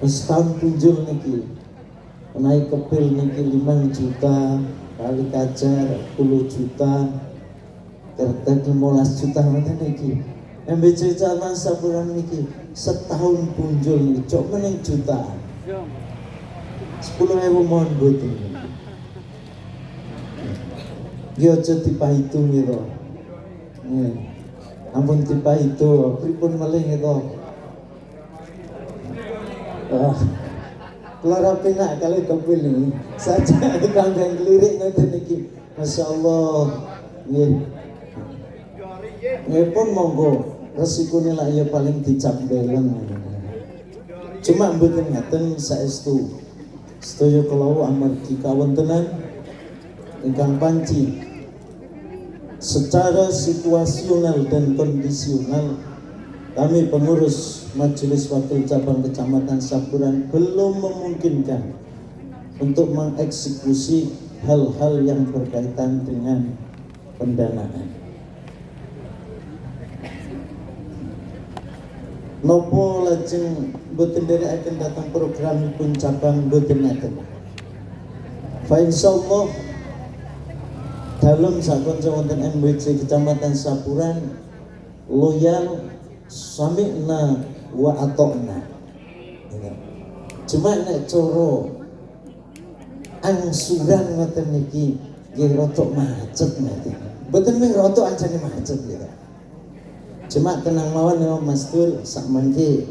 setahun punjul niki naik kepil niki 5 juta kali kajar 10 juta kertas 15 juta ngoten niki MBC Caman Sapuran niki setahun punjul niki cok meneng jutaan 10.000 mohon boten nggih aja dipahitung gitu ampun dipahitung pripun malih gitu keluar penak kali kepil ini saja kanggang lirik ngoten niki masyaallah nggih pun monggo resikone lak ya paling dicap beleng cuma mboten ngaten saestu sedaya kula amargi kawontenan ingkang panci secara situasional dan kondisional kami pengurus Majelis Wakil Cabang Kecamatan Sapuran belum memungkinkan untuk mengeksekusi hal-hal yang berkaitan dengan pendanaan. Nopo lajeng boten akan datang program pun cabang boten ngaten. Fa insyaallah dalam sakonca wonten MWC Kecamatan Sapuran loyal sami'na wa atokna. Cuma nek coro angsuran ngoten niki nggih rada macet niki. Mboten mung rada ancane macet gitu. Cuma tenang mawon ya Mas Tur sak mangke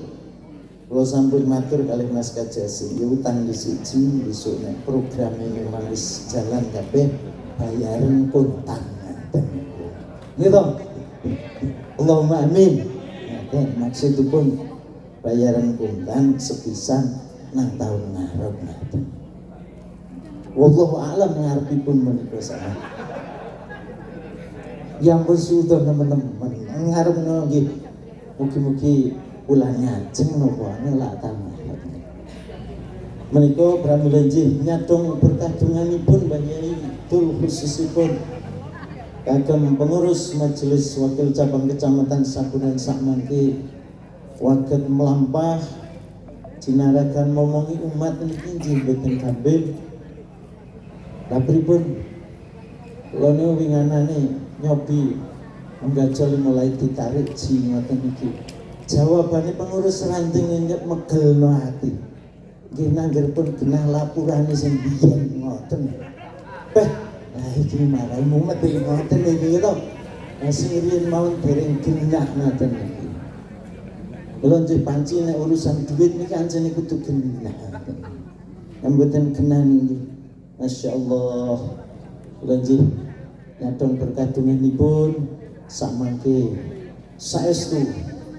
kula sampun matur kalih Mas Kajasi ya utang di siji besok nek program ini memang wis jalan kabeh bayaran kontan ngoten niku. Nggih to? Allahumma amin. Maksudipun bayaran kontan sepisan nang tahun ngarep ngoten. Wallahu a'lam ngarepipun menika saha. Yang bersudah teman-teman ngarep nggih mugi-mugi kula nyajeng napa lak tamat. Menika pramila nggih nyadong berkadunganipun Bayi tul khususipun kagem pengurus Majelis Wakil Cabang Kecamatan Sapuran sakmangke waget melampah jinaragan momongi umat niki nggih boten kabeh. Lah pripun kula niku winganane nyobi menggajol mulai ditarik ji ngoten iki. Jawabane pengurus ranting nyep megelno ati. Nggih nanggeripun genah lapurane sing biyen ngoten. Nah iki marai mumet iki ngoten iki to. Sing riyen mawon dereng genah ngoten iki. Kula nggih panci nek urusan duit niki ancene kudu genah. Yen mboten genah niki masyaallah kula nggih nyadong berkadunganipun sakmangke saestu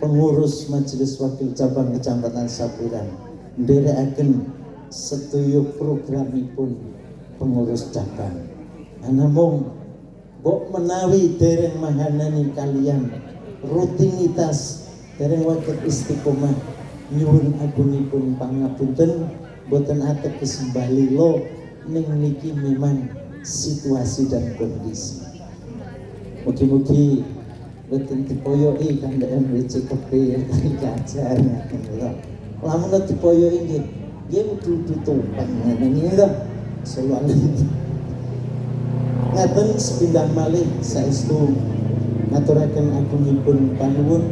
pengurus Majelis Wakil Cabang Kecamatan Sapuran nderekaken sedaya programipun pengurus cabang. Namung mbok menawi dereng mahanani kalian rutinitas dereng waket istiqomah nyuwun agungipun pangapunten boten ateges balilo ning niki memang situasi dan kondisi. Mugi-mugi boten dipoyoki kangge MWC kepil kajar ngaten lho. Lamun dipoyoki nggih kudu tumpeng ngene iki lho. Selalu ngaten sepindah malih saestu ngaturaken agungipun panuwun.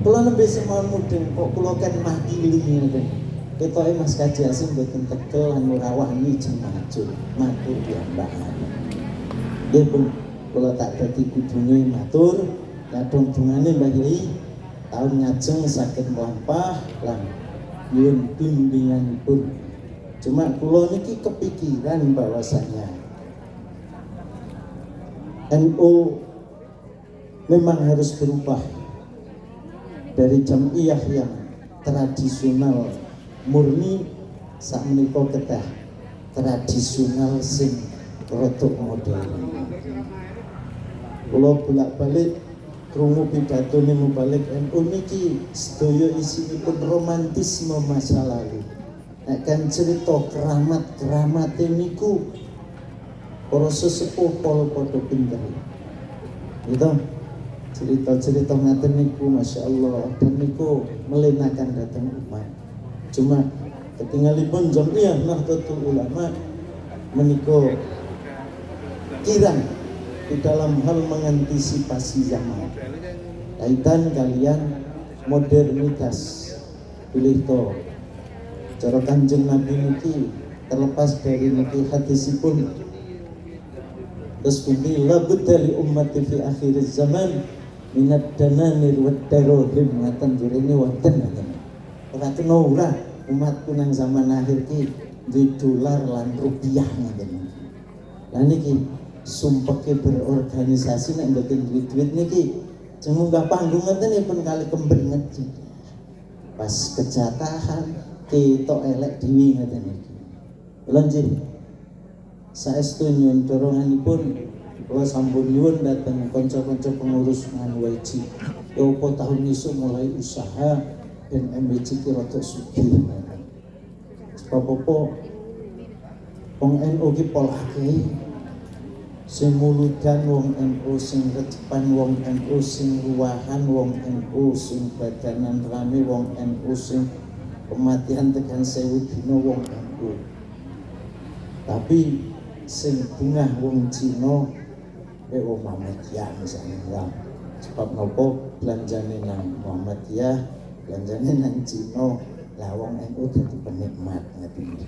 Kula nembe semawon mudeng kok kula kan makili ngoten. Ketoke Mas Kaji Asim boten tegel lan ora wani jemajul matur piyambakan. Nggih pun kula tak dadi kudune matur kadung dungane Mbah Yai taun ngajeng saged mlampah lan nyuwun bimbinganipun. Cuma kula niki kepikiran bahwasanya NU memang harus berubah dari jamiah yang tradisional murni sak menika kedah tradisional sing rada modern. Kula bolak-balik krungu pidatone mubalik NU niki sedaya isinipun romantisme masa lalu. Nek kan cerita keramat-keramate niku para sesepuh kala padha pinter. Gitu. Cerita-cerita ngaten niku masyaallah dan niku melenakan datang umat. Cuma ketinggalipun Jam'iyah Nahdlatul Ulama menika kirang di dalam hal mengantisipasi zaman kaitan kalian modernitas pilih to cara Kanjeng Nabi niki terlepas dari niki hadisipun terus pundi labud dari ummati fi akhir zaman minat dananir wa darohim ngaten jurene wonten ngaten ora ora umatku nang zaman akhir ki duwe dolar lan rupiah ngaten lan niki sumpeke berorganisasi nek mboten duit-duit niki semunggah panggung ngotenipun kali kembenget pas kejatahan ketok elek dhewe ngoten iki. Kula nggih saestu nyuwun doronganipun kula sampun nyuwun dhateng kanca-kanca pengurus ngan WC. Ya apa tahun esuk mulai usaha ben MBC ki rada sugih. Sebab apa wong NU ki polake sing muludan wong NU, sing recepan wong NU, sing ruwahan wong NU, sing badanan rame wong NU, sing kematian tekan 1000 dina wong NU. Tapi sing bungah wong Cina wong Muhammadiyah misalnya. Sebab nopo belanjane nang Muhammadiyah, belanjane nang Cina, lah wong NU dadi penikmat ngeten.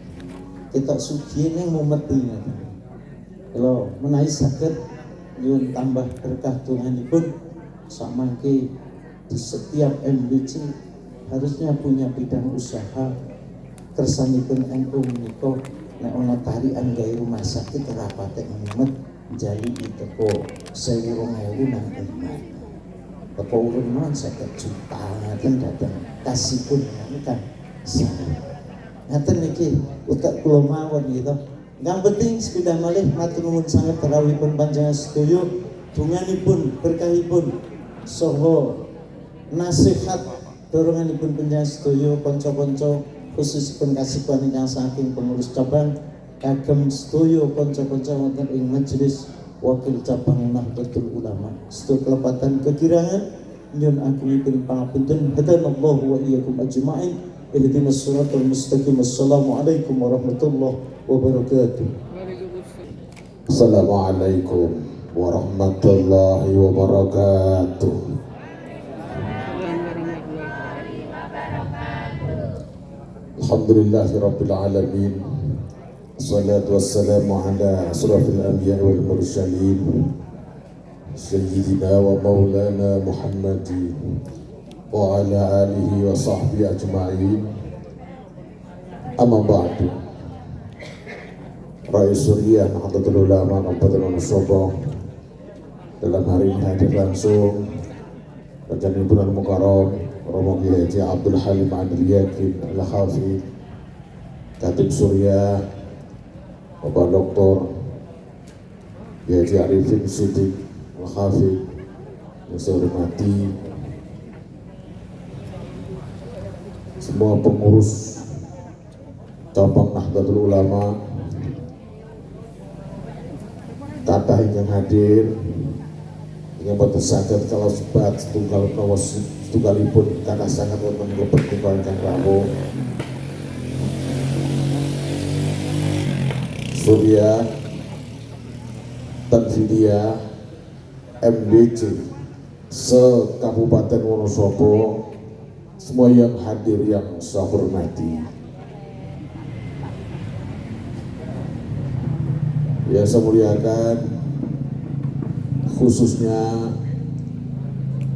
Ketok sugih ning mumeti ngeten. Kalau menawi saged nyuwun tambah berkah donganipun samangke di setiap MBC harusnya punya bidang usaha kersanipun NU menika nek ana tarian gawe rumah sakit ora patek memet jali teko 1000 2000 nang emak teko urun man 50 juta ngaten dateng kasipun kan ngaten niki utak kula mawon gitu. Yang penting sepeda malih matur nuwun sanget terawihipun panjenengan sedaya donganipun berkahipun saha nasihat doronganipun panjenengan sedaya kanca-kanca khususipun kasihan ingkang saking pengurus cabang kagem sedaya kanca-kanca wonten ing majelis wakil cabang Nahdlatul Ulama. Sedaya kelepatan kekirangan nyuwun agungipun pangapunten hadanallahu wa iyyakum ajmain ihdinas siratal mustaqim. Assalamualaikum warahmatullahi wabarakatuh. Assalamualaikum warahmatullahi wabarakatuh. Alhamdulillahirabbil alamin. Wassalatu wassalamu ala asrafil anbiya'i wal mursalin sayyidina wa maulana Muhammadin wa ala alihi wa sahbihi ajma'in. Amma ba'du. Rais Suriah Nahdlatul Ulama Kabupaten Wonosobo dalam hari ini hadir langsung Raja Bulan Mukarram Romo Kiai Haji Abdul Halim Abdul Yakin Al-Hafidh Khatib Suriah Bapak Dr. Kiai Haji Arifin Siddiq Al-Hafidh yang saya hormati semua pengurus cabang Nahdlatul Ulama, kata yang hadir, yang boten saged kalau sebat setunggal menawa setunggalipun karena sangat wonten keperluan kang rawuh. Surya, Tanfidia, MDC, se-Kabupaten Wonosobo, semua yang hadir yang saya hormati. Yang saya muliakan khususnya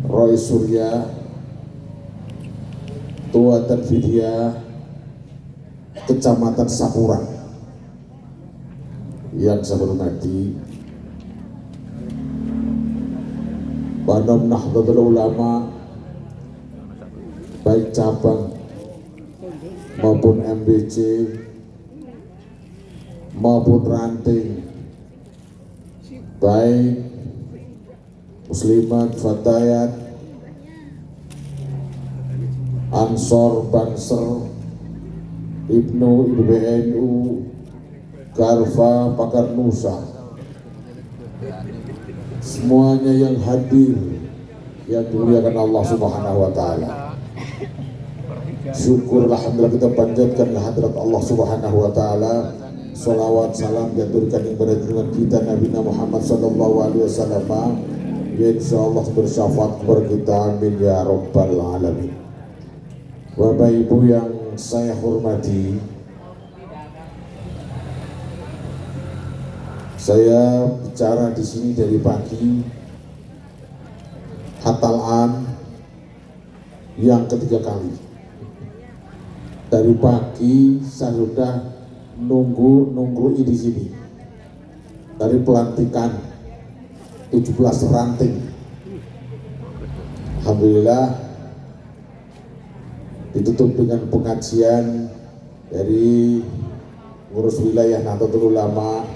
Roy Surya, Tua Tanfidia Kecamatan Sakurang yang saya hormati, Banom Nahdlatul Ulama baik cabang maupun MBC maupun ranting, baik muslimat, fatayat, ansor, banser, ibnu, IBNU, Karfa, Pakar Nusa, semuanya yang hadir yang dimuliakan Allah Subhanahu wa Ta'ala. Syukur alhamdulillah kita panjatkan kehadirat Allah Subhanahu wa taala. Salawat salam diaturkan kepada junjungan kita Nabi Muhammad sallallahu alaihi wasallam. Ya insyaallah bersyafaat kepada kita, amin ya rabbal alamin. Bapak Ibu yang saya hormati, saya bicara di sini dari pagi hatalan yang ketiga kali. Dari pagi saya sudah nunggu di sini. Dari pelantikan 17 ranting. Alhamdulillah ditutup dengan pengajian dari ngurus wilayah Nahdlatul Ulama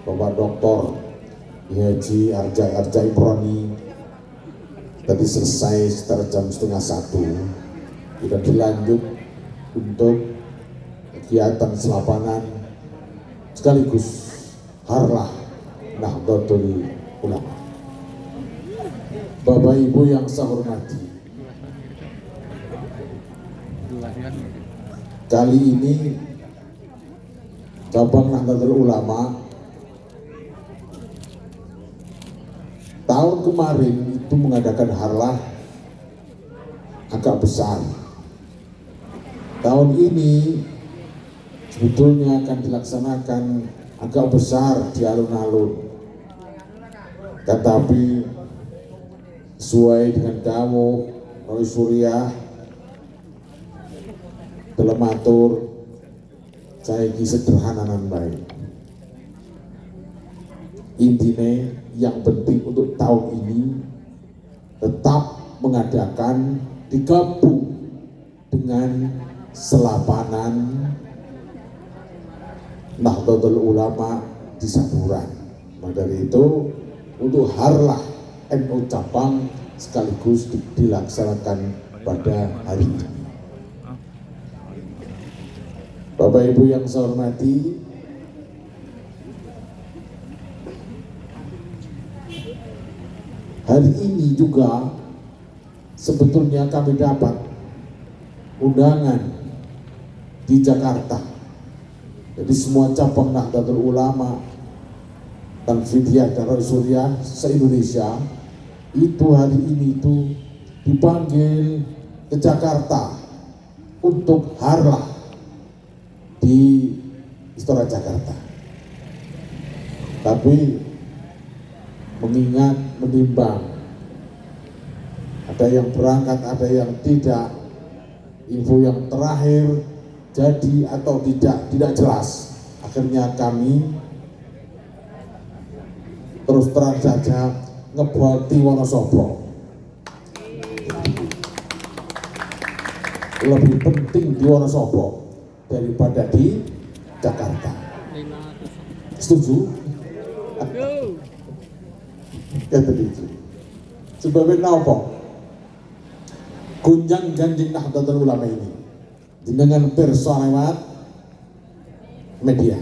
Bapak Dr. Haji Arja Imroni. Tadi selesai sekitar jam 12:30. Kita dilanjut untuk kegiatan selapanan sekaligus harlah Nahdlatul Ulama. Bapak Ibu yang saya hormati, kali ini cabang Nahdlatul Ulama tahun kemarin itu mengadakan harlah agak besar. Tahun ini sebetulnya akan dilaksanakan agak besar di alun-alun. Tetapi sesuai dengan kamu Roy Surya dalam atur saya ini sederhana dan baik. Intinya yang penting untuk tahun ini tetap mengadakan digabung dengan selapanan Nahdlatul Ulama di Saburan. Maka dari itu untuk harlah NU cabang sekaligus dilaksanakan pada hari ini. Bapak Ibu yang saya hormati, hari ini juga sebetulnya kami dapat undangan di Jakarta. Jadi semua cabang Nahdlatul Ulama dan Fidiyah dan Roy Surya se-Indonesia itu hari ini itu dipanggil ke Jakarta untuk harlah di Istora Jakarta. Tapi mengingat, menimbang ada yang berangkat, ada yang tidak, info yang terakhir jadi atau tidak jelas. Akhirnya kami terus terang saja ngeboti Wonosobo. Lebih penting di Wonosobo daripada di Jakarta. Setuju? Ya tadi itu. Sebabnya apa? Kunjang ganjing Nahdlatul Ulama ini dengan pirsa lewat media.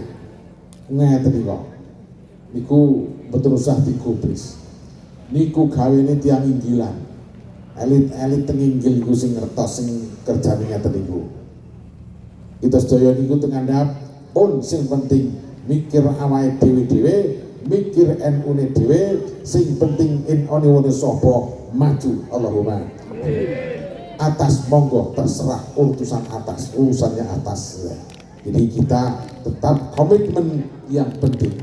Ngeten kok. Niku betul usah digubris. Niku gawene tiyang inggilan. Elit-elit tenginggil niku sing ngertos sing kerjane ngeten niku. Kita sedaya niku tengandhap pun sing penting mikir awake dhewe-dhewe, mikir NU-ne dhewe, sing penting NU Wonosobo maju. Allahumma atas, monggo terserah urusan atas, urusannya atas. Jadi kita tetap komitmen yang penting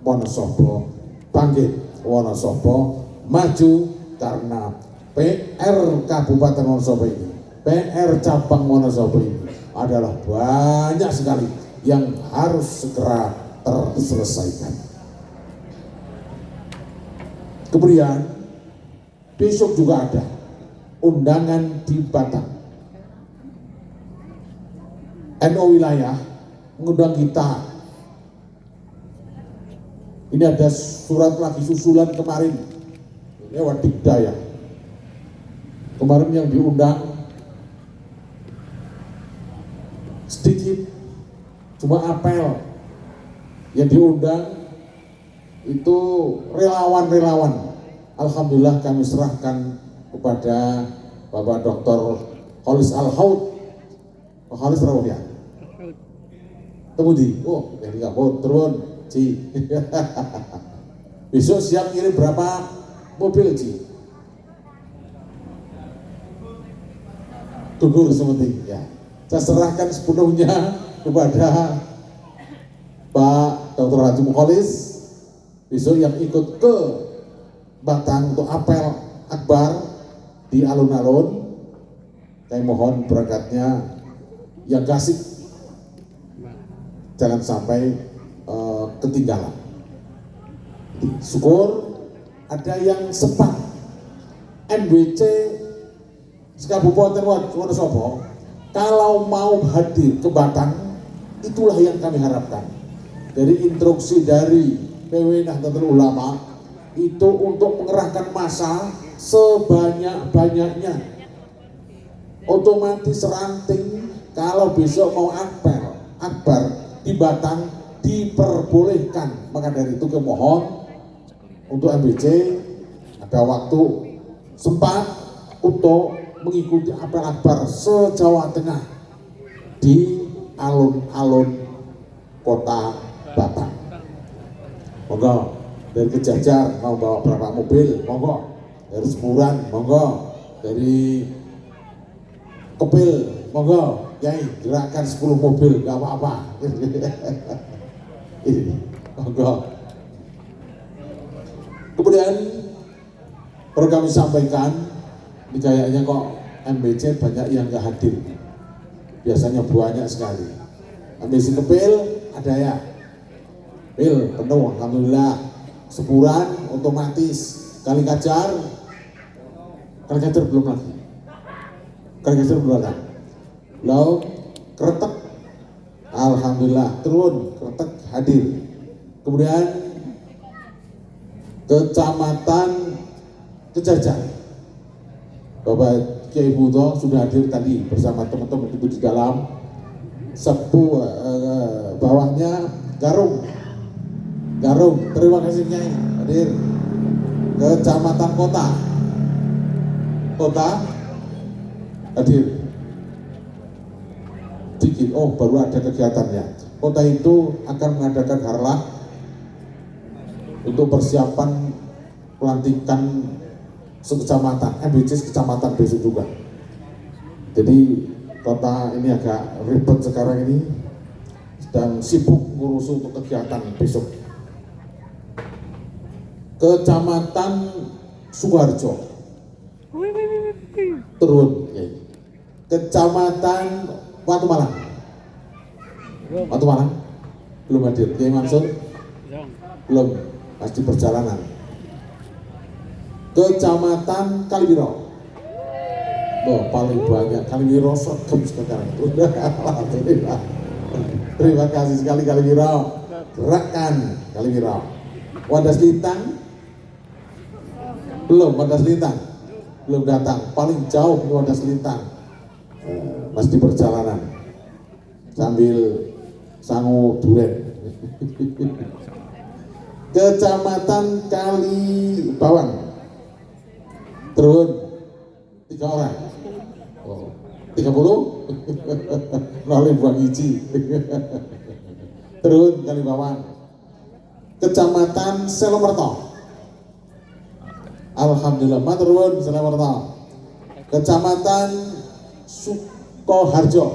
Wonosobo bangkit, Wonosobo maju, karena PR Kabupaten Wonosobo ini, PR cabang Wonosobo ini adalah banyak sekali yang harus segera terselesaikan. Kemudian besok juga ada undangan di Batam. NU wilayah mengundang kita. Ini ada surat lagi susulan kemarin lewat Dikdaya. Kemarin yang diundang sedikit, cuma apel. Yang diundang itu relawan-relawan. Alhamdulillah kami serahkan kepada Bapak Dr. Kholis Al-Haud Khalis rawuh ya. Temu di, oh ya di kapur, turun, Ci. Besok siap kirim berapa mobil, Ci? Gugur sementing, ya. Saya serahkan sepenuhnya kepada Pak Dr. Haji Mukholis. Besok yang ikut ke Batang untuk apel akbar di alun-alun, saya mohon berangkatnya yang gasik, jangan sampai ketinggalan. Syukur ada yang sempat MBC Kabupaten Wonosobo kalau mau hadir ke Batang, itulah yang kami harapkan. Dari instruksi dari PW Nahdlatul Ulama itu untuk mengerahkan massa sebanyak-banyaknya. Otomatis ranting kalau besok mau akbar di Batang diperbolehkan. Maka dari itu kemohon untuk MBC ada waktu sempat untuk mengikuti apel akbar se-Jawa Tengah di alun-alun kota Batang. Monggo dari Kejajar mau bawa berapa mobil, monggo. Dari Sepuran, monggo. Dari Kepil, monggo. Yai, gerakan 10 mobil, gak apa-apa. Ini, monggo. Kemudian perlu kami sampaikan, ini kayaknya kok MBC banyak yang gak hadir. Biasanya banyak sekali. MBC Kepil ada ya. Pil penuh, alhamdulillah. Sepuran otomatis. Kalikajar belum lagi. Kalikajar belum ada. Lalu Kretek, alhamdulillah turun, Kretek hadir. Kemudian Kecamatan Kejajar, Bapak Kiai Buto sudah hadir tadi bersama teman-teman ibu di dalam. Bawahnya Garung, terima kasih Nyai hadir. Kecamatan Kota hadir. Dikit, oh baru ada kegiatannya. Kota itu akan mengadakan harlah untuk persiapan pelantikan sekecamatan, MBC kecamatan besok juga. Jadi kota ini agak ribet sekarang ini, sedang sibuk ngurus untuk kegiatan besok. Kecamatan Sukoharjo turun, ya. Kecamatan Watu Malang belum hadir. Kiai Mansur belum, pasti perjalanan. Kecamatan Kaliwiro, oh, paling banyak Kaliwiro sogem sekarang. Alhamdulillah. Terima kasih sekali Kaliwiro, gerakan Kaliwiro. Wadas Lintang belum, Wadas Lintang belum datang, paling jauh di Wadas Lintang, masih di perjalanan sambil sangu duren. Kecamatan Kalibawang turun 3 orang, oh, 30 melalui buang hiji. Turun Kalibawang. Kecamatan Selomerto, alhamdulillah maturun Selomerto. Kecamatan Sukoharjo,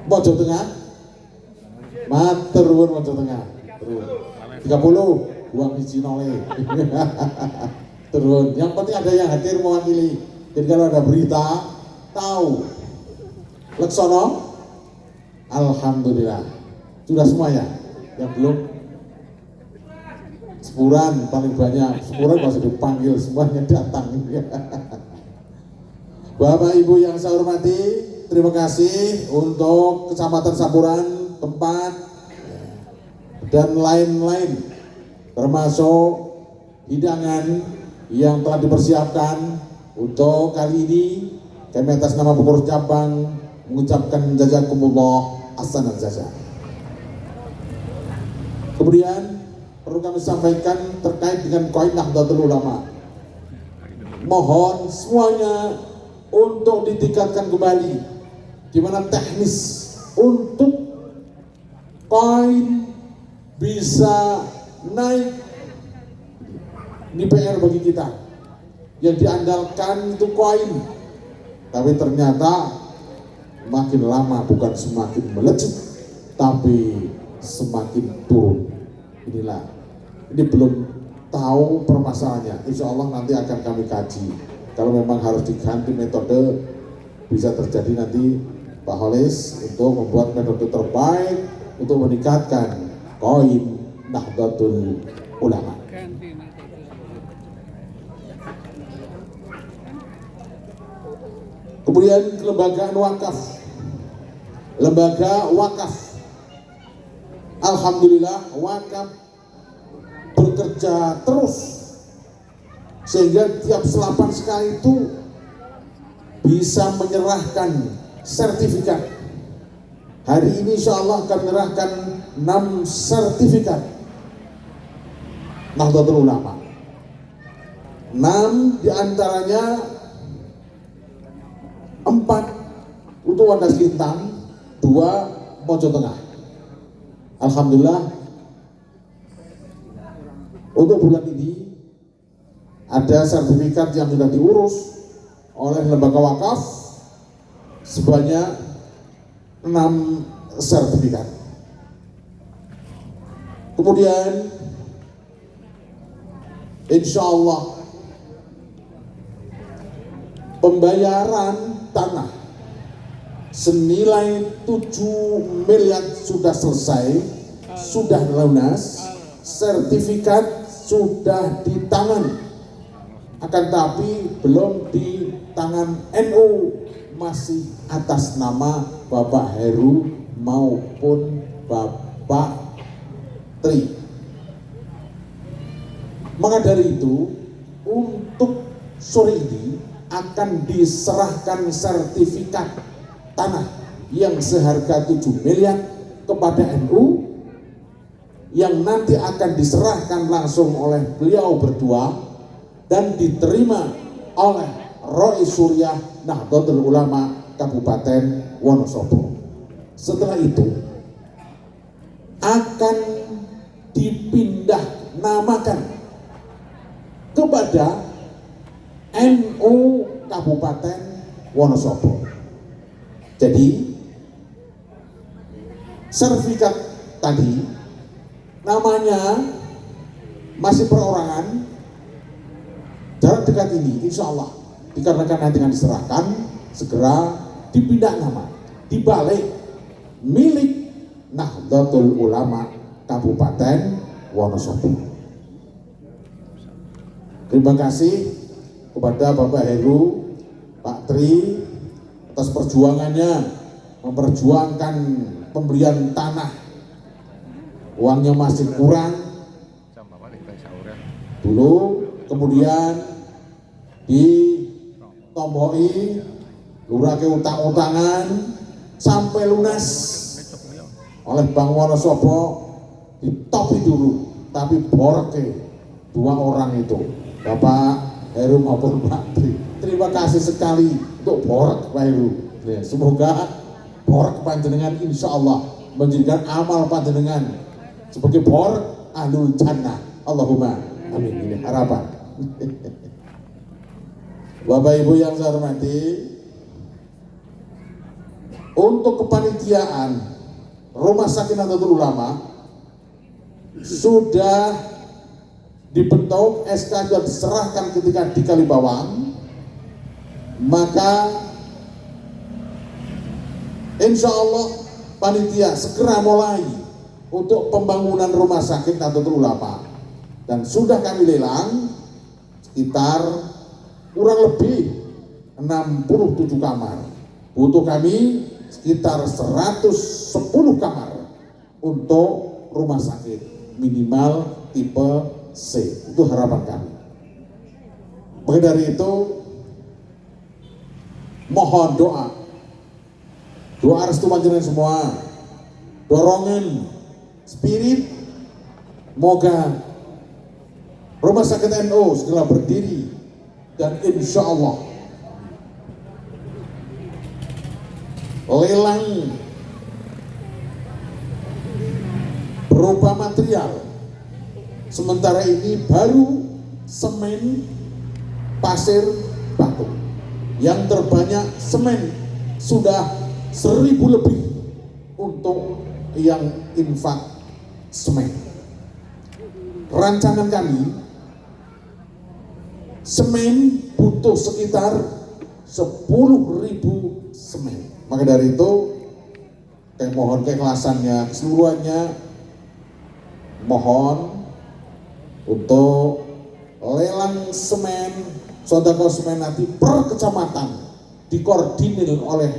Mojo Tengah, maturun Mojo Tengah. Turun 30 buang hiji nole. Turun. Yang penting ada yang hadir mewakili. Jadi kalau ada berita tahu. Leksono, alhamdulillah. Sudah semua ya, yang belum Sepuran paling banyak. Sepuran masih dipanggil, semuanya datang. Bapak Ibu yang saya hormati, terima kasih untuk Kecamatan Sapuran, tempat dan lain-lain, termasuk hidangan yang telah dipersiapkan untuk kali ini. Kami atas nama pengurus cabang mengucapkan jazakumullah ahsanal jazaa. Kemudian perlu kami sampaikan terkait dengan Qaid Nahdlatul Ulama. Mohon semuanya untuk ditingkatkan kembali, di mana teknis untuk koin bisa naik. Ini PR bagi kita yang diandalkan itu koin, tapi ternyata makin lama bukan semakin melejit tapi semakin turun. Ini belum tahu permasalahannya, insya Allah nanti akan kami kaji. Kalau memang harus diganti metode, bisa terjadi nanti Pak Holis untuk membuat metode terbaik untuk meningkatkan koin Nahdlatul Ulama. Kemudian kelembagaan wakaf, lembaga wakaf, alhamdulillah wakaf bekerja terus sehingga tiap selapan sekali itu bisa menyerahkan sertifikat. Hari ini insya Allah akan menyerahkan 6 sertifikat Nahdlatul Ulama. 6 diantaranya 4 untuk Wadas Lintang, 2 Mojo Tengah. Alhamdulillah untuk bulan ini ada sertifikat yang sudah diurus oleh lembaga wakaf sebanyak 6 sertifikat. Kemudian insya Allah pembayaran tanah senilai 7 miliar sudah selesai, sudah lunas, sertifikat sudah di tangan, akan tapi belum di tangan NU, masih atas nama Bapak Heru maupun Bapak Tri. Maka dari itu untuk sore ini akan diserahkan sertifikat tanah yang seharga 7 miliar kepada NU, yang nanti akan diserahkan langsung oleh beliau berdua dan diterima oleh Rois Suriah Nahdlatul Ulama Kabupaten Wonosobo. Setelah itu akan dipindah namakan kepada NU Kabupaten Wonosobo. Jadi sertifikat tadi namanya masih perorangan, jarak dekat ini insya Allah dikarenakan nanti akan diserahkan, segera dipindah nama, dibalik milik Nahdlatul Ulama Kabupaten Wonosobo. Terima kasih kepada Bapak Heru, Pak Tri atas perjuangannya memperjuangkan pembelian tanah. Uangnya masih kurang dulu, kemudian ditomboi, lurake utang-utangan sampai lunas oleh Bank Wonosobo, ditopi dulu, tapi borke 2 orang itu, Bapak Heru maupun Pak Tri. Terima kasih sekali untuk borek Pak Heru. Semoga borek panjenengan insya Allah menjadikan amal panjenengan sebagai borek ahlul jannah. Allahumma amin. Ini harapan. Bapak Ibu yang saya hormati, untuk kepanitiaan Rumah Sakit Nahdlatul Ulama sudah dibentuk, SK sudah diserahkan ketika di Kalibawang, maka insya Allah panitia segera mulai untuk pembangunan Rumah Sakit Nahdlatul Ulama, dan sudah kami lelang sekitar kurang lebih 67 kamar. Butuh kami sekitar 110 kamar untuk rumah sakit minimal tipe C. Itu harapan kami. Maka dari itu mohon doa restu panjenengan semua, dorongan spirit, moga Rumah Sakit NU segera berdiri dan insya Allah lelang berupa material. Sementara ini baru semen, pasir, batu. Yang terbanyak semen sudah 1000 lebih untuk yang infak semen. Rancangan kami, semen butuh sekitar 10.000 semen. Maka dari itu, kami mohon keikhlasannya keseluruhannya, mohon untuk lelang semen, sodako semen nanti per kecamatan dikoordinir oleh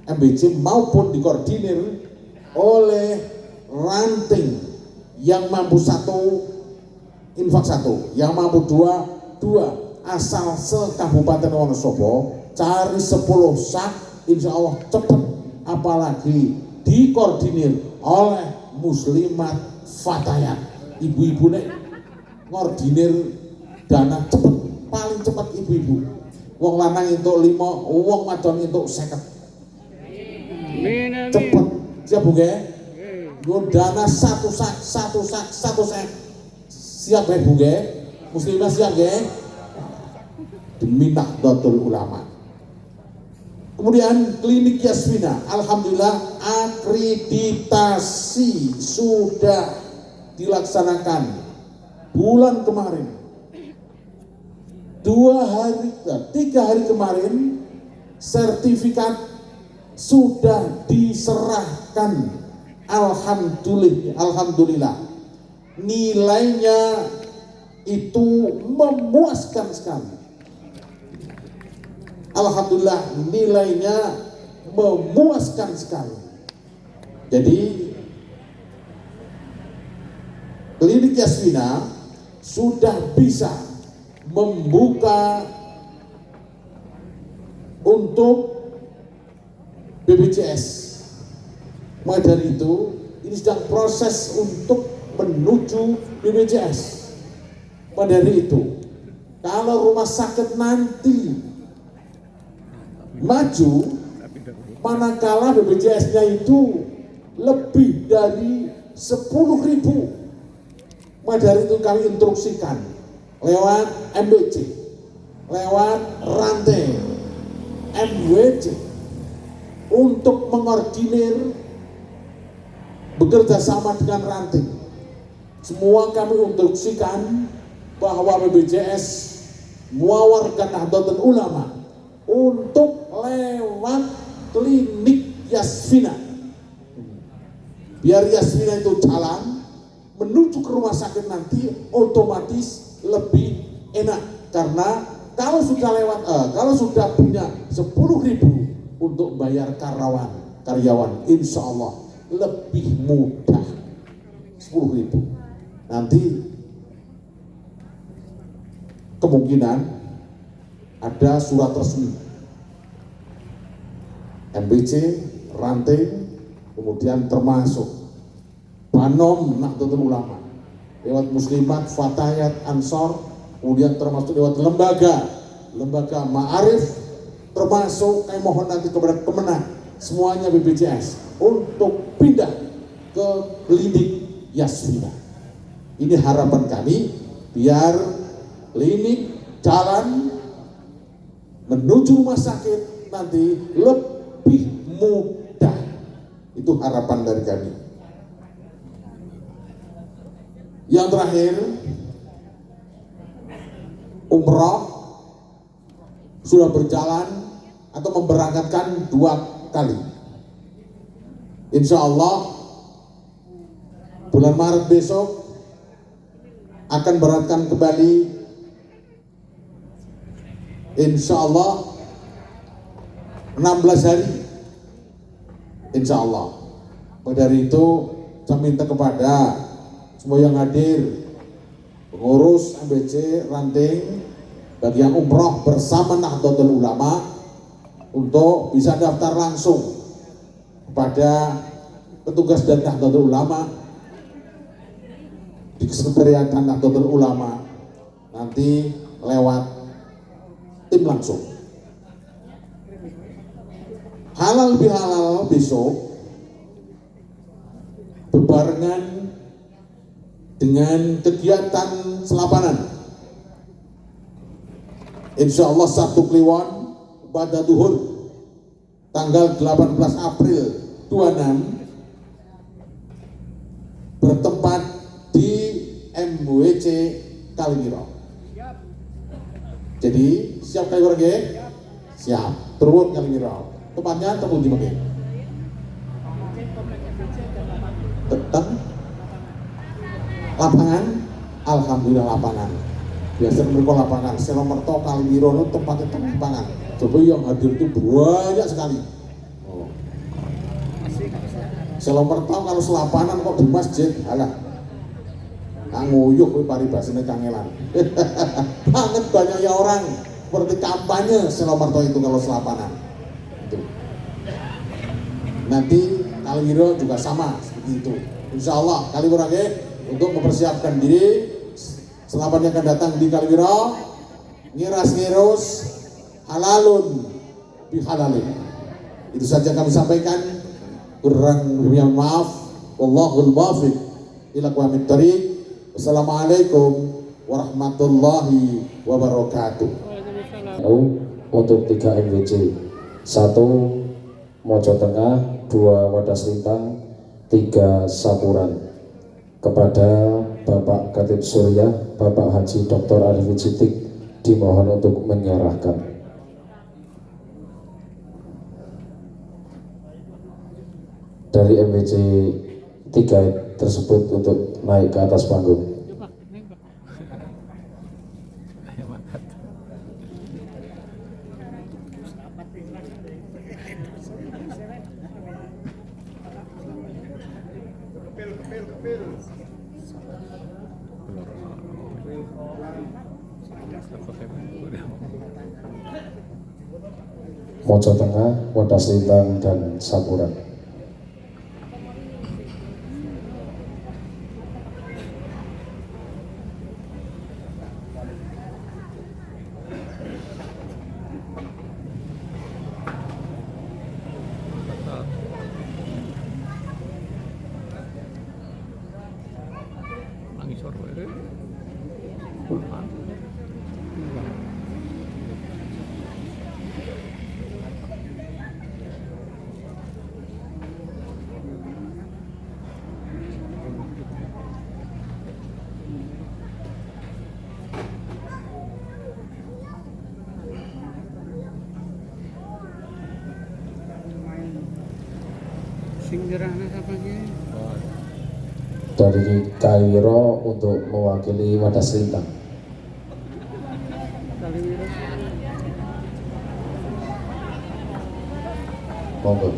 MBC maupun dikoordinir oleh ranting yang mampu 1 infak 1, yang mampu 2 asal se-Kabupaten Wonosobo cari 10 sak, insya Allah cepat, apalagi dikoordinir oleh muslimat fatayat, ibu-ibu nek ngordinir dana cepet, paling cepet ibu-ibu. Wong lanang entuk 5, wong wadon entuk 50. Cepet, siap Bu nggih? Nggon dana 1 sak. Siap Bu nggih? Muslimah siap nggih? Demi Nahdlatul Ulama. Kemudian klinik Yasmina, alhamdulillah akreditasi sudah dilaksanakan bulan kemarin. 3 hari kemarin sertifikat sudah diserahkan. Alhamdulillah. Nilainya itu memuaskan sekali. Alhamdulillah, nilainya memuaskan sekali. Jadi klinik Yasmina sudah bisa membuka untuk BPJS. Maka dari itu, ini sedang proses untuk menuju BPJS. Maka dari itu, kalau rumah sakit nanti maju, manakala BPJS-nya itu lebih dari 10.000, maka dari itu kami instruksikan lewat MBC, lewat rantai MWC untuk mengordinir bekerja sama dengan ranting. Semua kami instruksikan bahwa BPJS menawarkan Nahdlatul Ulama untuk lewat klinik Yasmina. Biar Yasmina itu jalan menuju ke rumah sakit nanti otomatis lebih enak, karena kalau sudah punya 10.000 untuk bayar karyawan, insya Allah lebih mudah. 10.000 nanti kemungkinan ada surat resmi MBC, ranting, kemudian termasuk Banom Nahdlatul Ulama lewat muslimat, fatayat, ansor, kemudian termasuk lewat lembaga ma'arif, termasuk kami mohon nanti kepada Kemenang semuanya BPJS untuk pindah ke klinik Yasmina. Ini harapan kami biar klinik jalan menuju rumah sakit nanti lebih mudah. Itu harapan dari kami. Yang terakhir, umrah sudah berjalan atau memberangkatkan 2 kali. Insya Allah bulan Maret besok akan berangkatkan kembali. Insya Allah 16 hari. Insya Allah. Dari itu saya minta kepada semua yang hadir, pengurus MBC ranting, bagi yang umroh bersama Nahdlatul Ulama untuk bisa daftar langsung kepada petugas dari Nahdlatul Ulama di Sekretariat Nahdlatul Ulama, nanti lewat tim langsung. halal bihalal besok bebarengan dengan kegiatan selapanan. Insya Allah Sabtu Kliwon pada duhur tanggal 18 April 26 bertempat di MWC Kaliwiro. Jadi siap Kaliwiro nggih? Siap. Turun Kaliwiro. Tempatnya temu di mana? Tetap lapangan, alhamdulillah lapangan. Biasa mereka lapangan. Selomerto Kaliwiro itu tempatnya lapangan. Coba yang hadir itu banyak sekali. Oh. Selomerto kalau selapanan kok di masjid, alah. Nguyuh kuwi paribasane kangelan. Banget banyaknya orang seperti kampanye Selomerto itu kalau selapanan. Itu. Nanti Kaliwiro juga sama seperti itu. Insya Allah Kaliwiro untuk mempersiapkan diri selapan yang akan datang di Kaliwiro ngiras-ngirus halalun bihalalin. Itu saja kami sampaikan. Kurang lebih maaf. Wallahul muwaffiq ila aqwamit thoriq. Wassalamualaikum warahmatullahi wabarakatuh. Untuk 3 MWC, 1 Mojo Tengah, 2 Wadas Lintang, 3 Sapuran. Kepada Bapak Khatib Suriah, Bapak Haji Dr. Arifin Siddiq dimohon untuk menyerahkan. Dari MWC 3 tersebut untuk naik ke atas panggung. Mojo Tengah, Wadas Lintang, dan Sapuran. Dari Kaliwiro untuk mewakili Wadas Lintang. Monggo.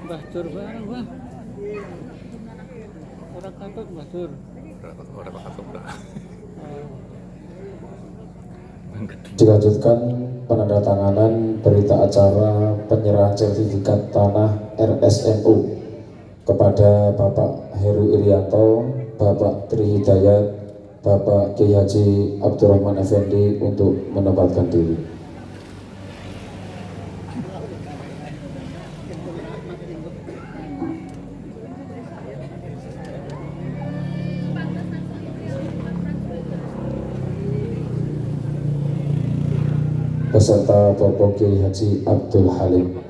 Mbah Dur bareng, Bang. Orang katut Mbah Dur. Ora bakal dah. Dilanjutkan penandatanganan berita acara penyerahan sertifikat tanah RSNU kepada Bapak Heru Irianto, Bapak Tri Hidayat, Bapak Kiai Haji Abdurrahman Effendi untuk menempatkan diri. Beserta Bapak Kiai Haji Abdul Halim.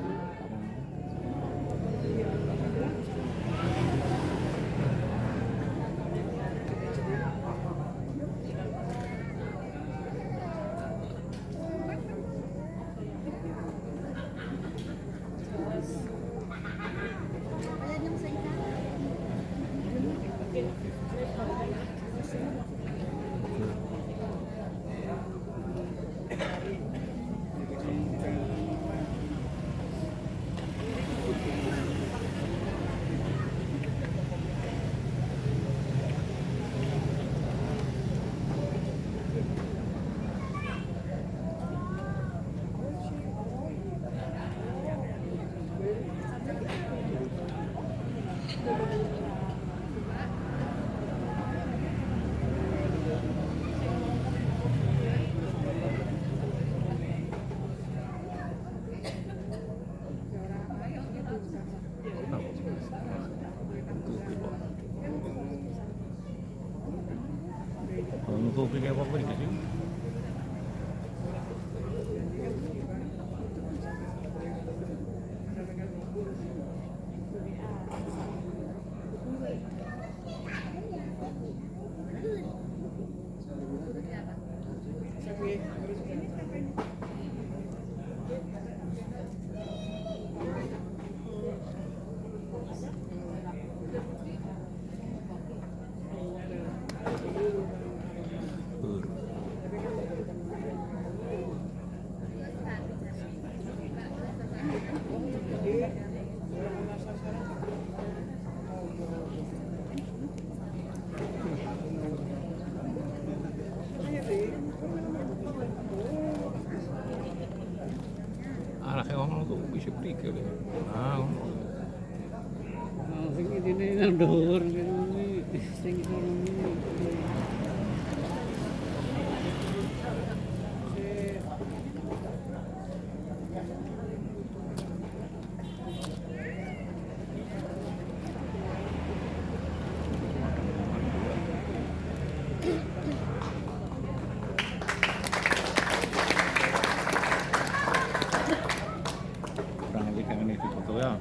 Kau pergi apa di sini? Anaknya ngomong tuh bisa pikir. Nah, Sing ini nang dhuwur ngene sing ini. kurang lebih kayak ini foto ya.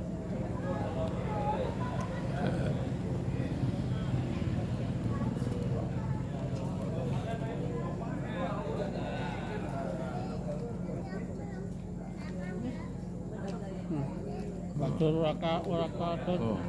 Mbah Dur ora katut. Oh.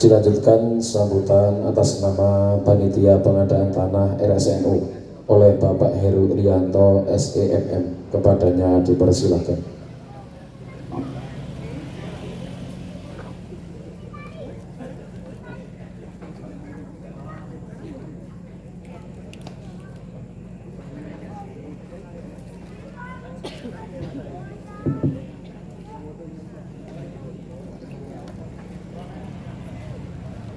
Dilanjutkan sambutan atas nama Panitia Pengadaan Tanah RSNU oleh Bapak Heru Irianto SEMM. Kepadanya dipersilakan.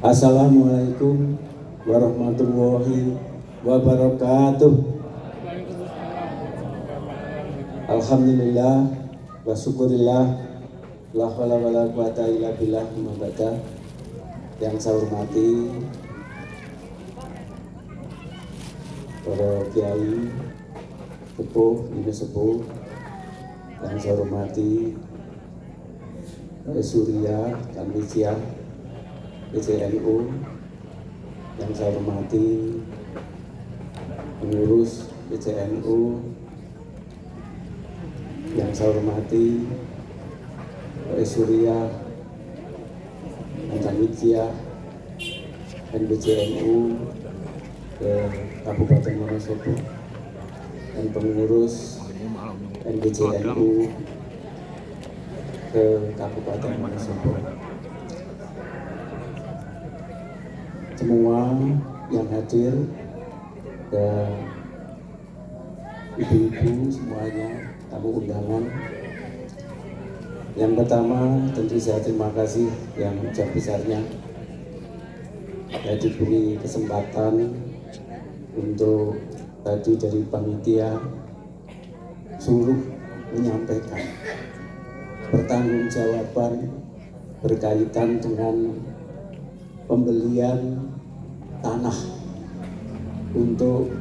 Assalamualaikum warahmatullahi wabarakatuh. Alhamdulillah wa syukurillah, la haula wala quwata illa billah. Yang saya hormati para kiai, sepuh, ini sepuh, yang saya hormati Surya, Tanwiciah, PCNU, yang saya hormati pengurus PCNU, yang saya hormati Surya, Tanwiciah, NPCNU ke Kabupaten Wonosobo, dan pengurus NPCNU ke Kabupaten Wonosobo. Semua yang hadir dan ibu-ibu semuanya, tamu undangan. Yang pertama tentu saya terima kasih yang besar-besarnya saya diberi kesempatan untuk tadi dari panitia suruh menyampaikan pertanggungjawaban berkaitan dengan pembelian tanah untuk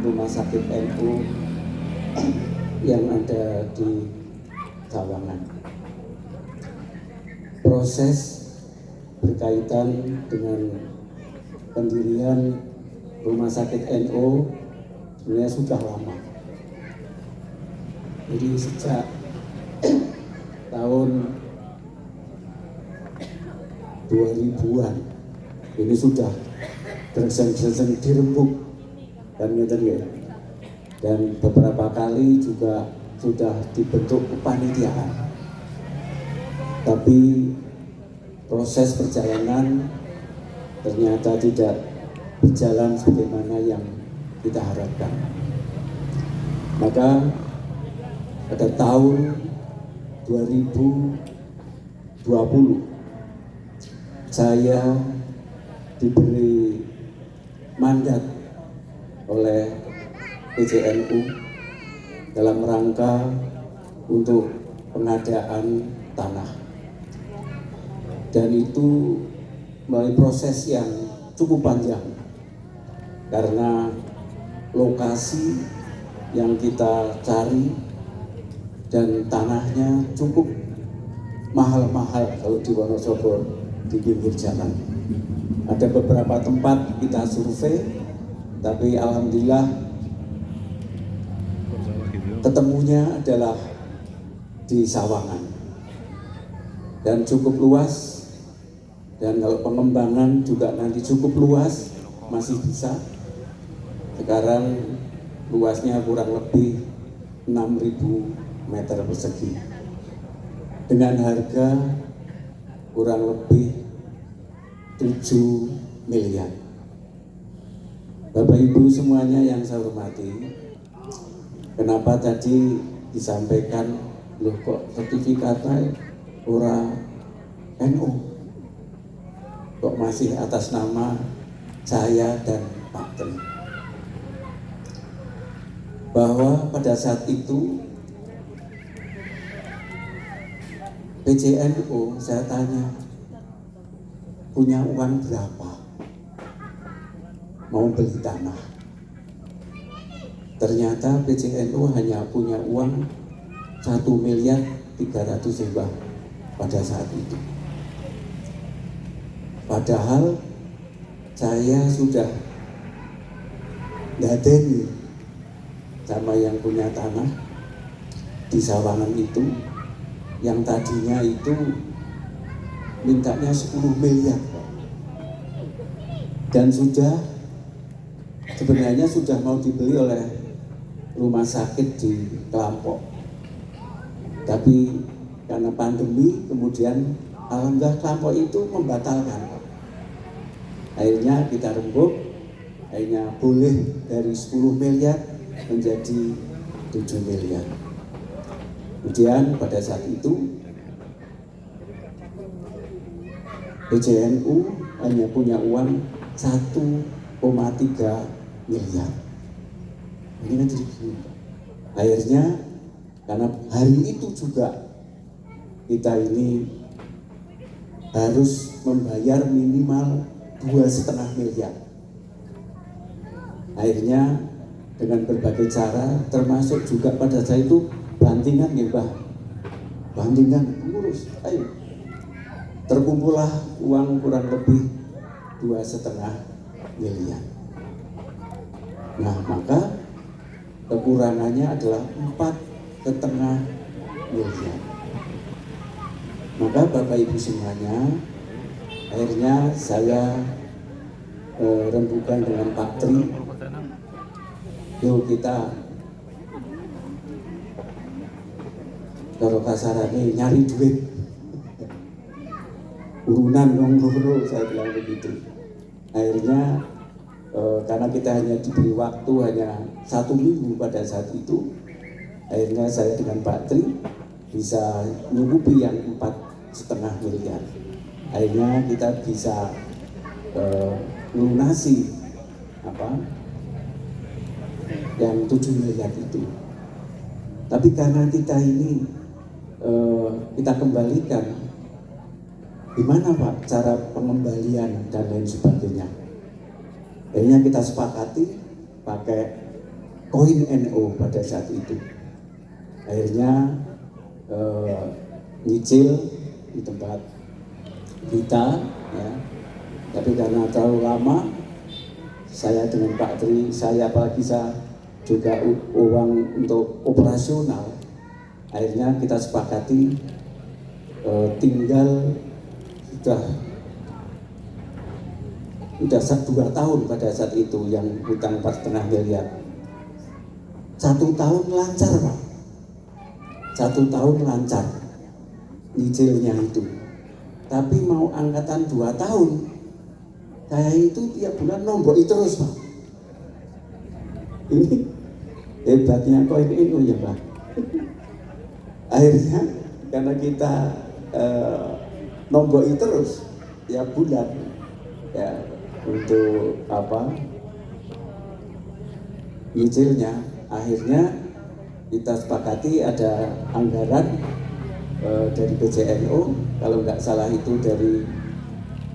rumah sakit NU yang ada di Sawangan. Proses berkaitan dengan pendirian rumah sakit NU sebenarnya sudah lama. Jadi sejak tahun 2000-an ini sudah dersen-dersen dirembuk dan beberapa kali juga sudah dibentuk kepanitiaan. Tapi proses perjalanan ternyata tidak berjalan sebagaimana yang kita harapkan. Maka pada tahun 2020 saya diberi mandat oleh PCNU dalam rangka untuk pengadaan tanah. Dan itu melalui proses yang cukup panjang karena lokasi yang kita cari dan tanahnya cukup mahal-mahal kalau di Wonosobo di pinggir jalan. Ada beberapa tempat kita survei, tapi alhamdulillah ketemunya adalah di Sawangan dan cukup luas. Dan kalau pengembangan juga nanti cukup luas, masih bisa. Sekarang luasnya kurang lebih 6.000 meter persegi. Dengan harga kurang lebih 7 miliar. Bapak Ibu semuanya yang saya hormati, kenapa tadi disampaikan, loh kok sertifikatnya ora NU? Kok masih atas nama saya dan Pak Tri? Bahwa pada saat itu PCNU saya tanya, punya uang berapa mau beli tanah? Ternyata PCNU hanya punya uang 1.300.000.000 pada saat itu. Padahal saya sudah dadeni sama yang punya tanah di Sawangan itu, yang tadinya itu mintanya 10 miliar dan sebenarnya sudah mau dibeli oleh rumah sakit di Kelampok, tapi karena pandemi kemudian alhamdulillah Kelampok itu membatalkan. Akhirnya kita rembuk, akhirnya boleh dari 10 miliar menjadi 7 miliar. Kemudian pada saat itu PCNU hanya punya uang 1,3 miliar. Ini kan jadi gini. Akhirnya karena hari itu juga kita ini harus membayar minimal 2,5 miliar. Akhirnya dengan berbagai cara, termasuk juga pada saat itu bantingan ya Mbah, bantingan ngurus, ayo terkumpullah uang kurang lebih 2,5 miliar. Nah maka kekurangannya adalah 4,5 miliar. Maka Bapak Ibu semuanya, akhirnya saya rembukan dengan Pak Tri, yuk kita kalau kasarane nyari duit, urunan dong loro, saya bilang begitu. Akhirnya karena kita hanya diberi waktu hanya 1 minggu pada saat itu, akhirnya saya dengan Pak Tri bisa menyugupi yang 4,5 miliar. Akhirnya kita bisa melunasi yang 7 miliar itu. Tapi karena kita ini kita kembalikan, gimana Pak cara pengembalian dan lain sebagainya. Akhirnya kita sepakati pakai koin NO pada saat itu. Akhirnya nyicil di tempat kita, ya. Tapi karena terlalu lama, saya dengan Pak Tri, saya apalagi saya juga uang untuk operasional, akhirnya kita sepakati tinggal sudah 2 tahun pada saat itu yang hutang 4,5 miliar. 1 tahun lancar Pak, 1 tahun lancar nyicilnya itu. Tapi mau angkatan 2 tahun, kayak itu tiap bulan nombok terus Pak. Ini hebatnya koin ini ya Pak. Akhirnya karena kita nombok terus tiap bulan, ya untuk nyicilnya, akhirnya kita sepakati ada anggaran dari PJNO, kalau nggak salah itu dari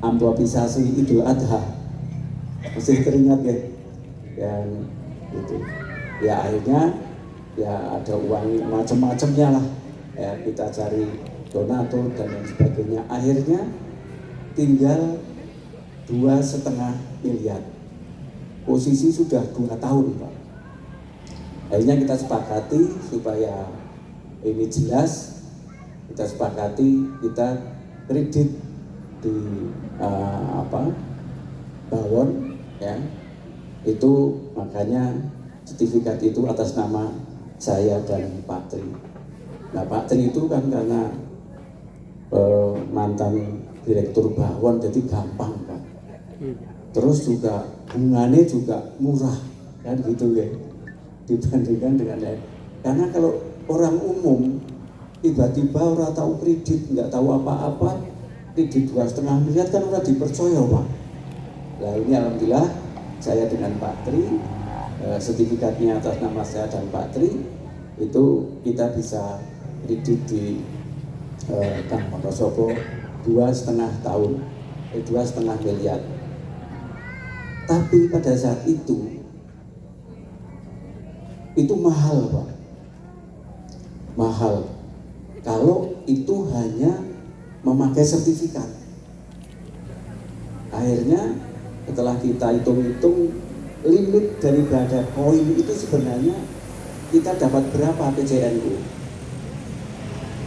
amploppisasi Idul Adha, masih teringat ya, yang itu ya. Akhirnya ya ada uang macam-macamnya lah, ya kita cari donatur dan lain sebagainya. Akhirnya tinggal 2,5 miliar. Posisi sudah 2 tahun Pak. Akhirnya kita sepakati supaya ini jelas, kita sepakati kita kredit di Bawon, ya. Itu makanya sertifikat itu atas nama saya dan Pak Tri. Nah Pak Tri itu kan karena mantan direktur Bawon, jadi gampang Pak. Terus juga bunganya juga murah kan gitu ya, dibandingkan dengan lain. Karena kalau orang umum tiba-tiba orang tahu kredit, nggak tahu apa-apa, kredit 2,5 miliar kan udah dipercaya Pak. Nah ini alhamdulillah saya dengan Pak Tri, sertifikatnya atas nama saya dan Pak Tri, itu kita bisa kredit di Kang Wonosobo 2,5 tahun, 2,5 miliar. Tapi pada saat itu mahal Pak, mahal kalau itu hanya memakai sertifikat. Akhirnya setelah kita hitung-hitung limit daripada koin itu sebenarnya kita dapat berapa PJNU,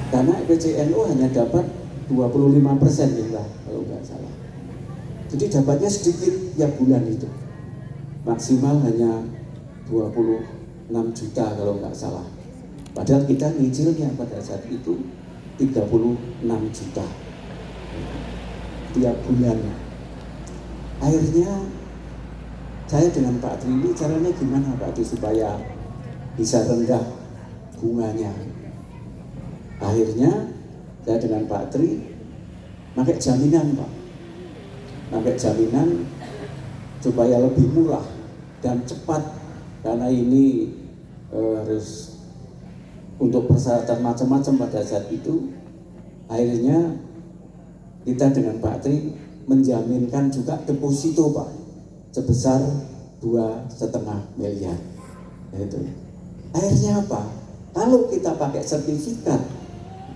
karena PJNU hanya dapat 25% ya kalau nggak salah. Jadi dapatnya sedikit tiap bulan itu, maksimal hanya 26 juta kalau nggak salah. Padahal kita nyicilnya pada saat itu 36 juta tiap bulan. Akhirnya saya dengan Pak Tri ini caranya gimana Pak Tri supaya bisa rendah bunganya. Akhirnya saya dengan Pak Tri pakai jaminan Pak, pakai jaminan supaya lebih murah dan cepat, karena ini harus untuk persyaratan macam-macam pada saat itu. Akhirnya kita dengan Pak Tri menjaminkan juga deposito Pak sebesar 2,5 miliar. Itu. Akhirnya apa? Kalau kita pakai sertifikat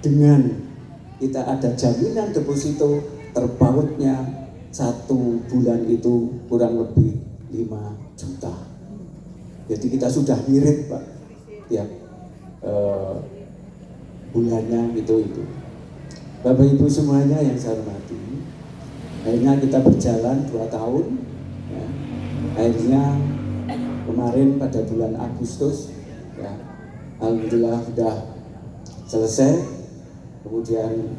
dengan kita ada jaminan deposito terpautnya 1 bulan itu kurang lebih 5 juta. Jadi kita sudah mirip Pak tiap bulannya itu. Bapak Ibu semuanya yang saya hormati, akhirnya kita berjalan 2 tahun. Ya. Akhirnya kemarin pada bulan Agustus, ya, alhamdulillah sudah selesai. Kemudian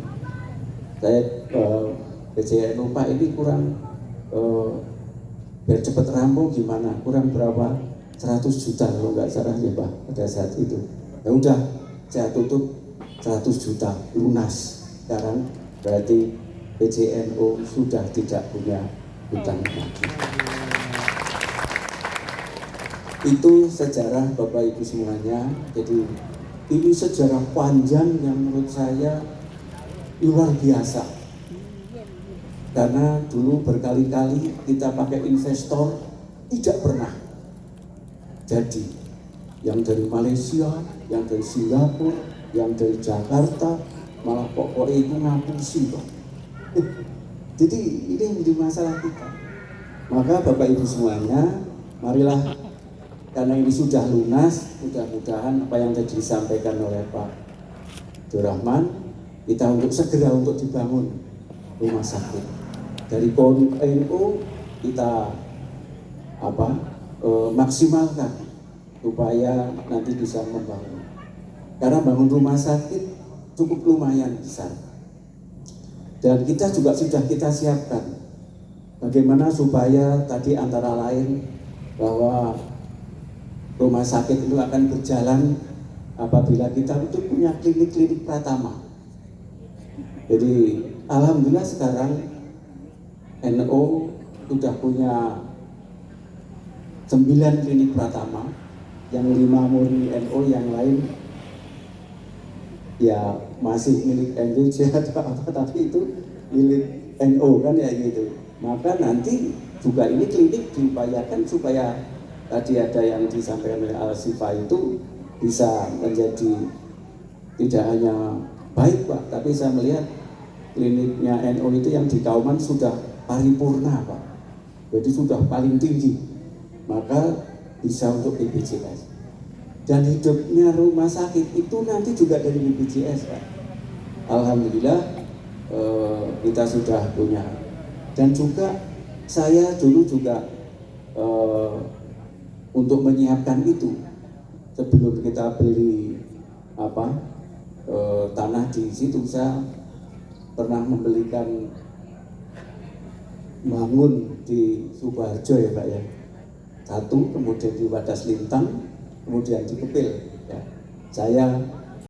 saya PJNU Pak ini kurang biar cepat rampung gimana? Kurang berapa? 100 juta kalau nggak salah ya Pak pada saat itu. Ya udah saya tutup 100 juta lunas. Sekarang berarti PJNU sudah tidak punya hutang lagi. Itu sejarah Bapak Ibu semuanya. Jadi ini sejarah panjang yang menurut saya luar biasa. Karena dulu berkali-kali kita pakai investor tidak pernah jadi. Yang dari Malaysia, yang dari Singapura, yang dari Jakarta, malah pokoknya itu ngapusi Pak. Jadi ini yang menjadi masalah kita. Maka Bapak Ibu semuanya, marilah karena ini sudah lunas, mudah-mudahan apa yang tadi disampaikan oleh Pak Abdurrahman, kita untuk segera untuk dibangun rumah sakit. Dari NU kita maksimalkan supaya nanti bisa membangun. Karena bangun rumah sakit cukup lumayan besar. Dan kita juga sudah kita siapkan bagaimana supaya tadi antara lain bahwa rumah sakit itu akan berjalan apabila kita itu punya klinik-klinik pratama. Jadi alhamdulillah sekarang NU sudah punya 9 klinik pratama, yang 5 murni NU, yang lain ya masih milik NDC atau apa, tapi itu milik NU kan ya gitu. Maka nanti juga ini klinik diupayakan supaya tadi ada yang disampaikan oleh Al-Sifa itu bisa menjadi tidak hanya baik Pak, tapi saya melihat kliniknya NU itu yang di Kauman sudah paripurna Pak, jadi sudah paling tinggi, maka bisa untuk BPJS. Dan hidupnya rumah sakit itu nanti juga dari BPJS Pak. Alhamdulillah kita sudah punya. Dan juga saya dulu juga untuk menyiapkan itu sebelum kita beli tanah di situ, saya pernah membelikan bangun di Sukoharjo ya Pak ya, 1, kemudian di Wadas Lintang, kemudian di Kepil ya. Saya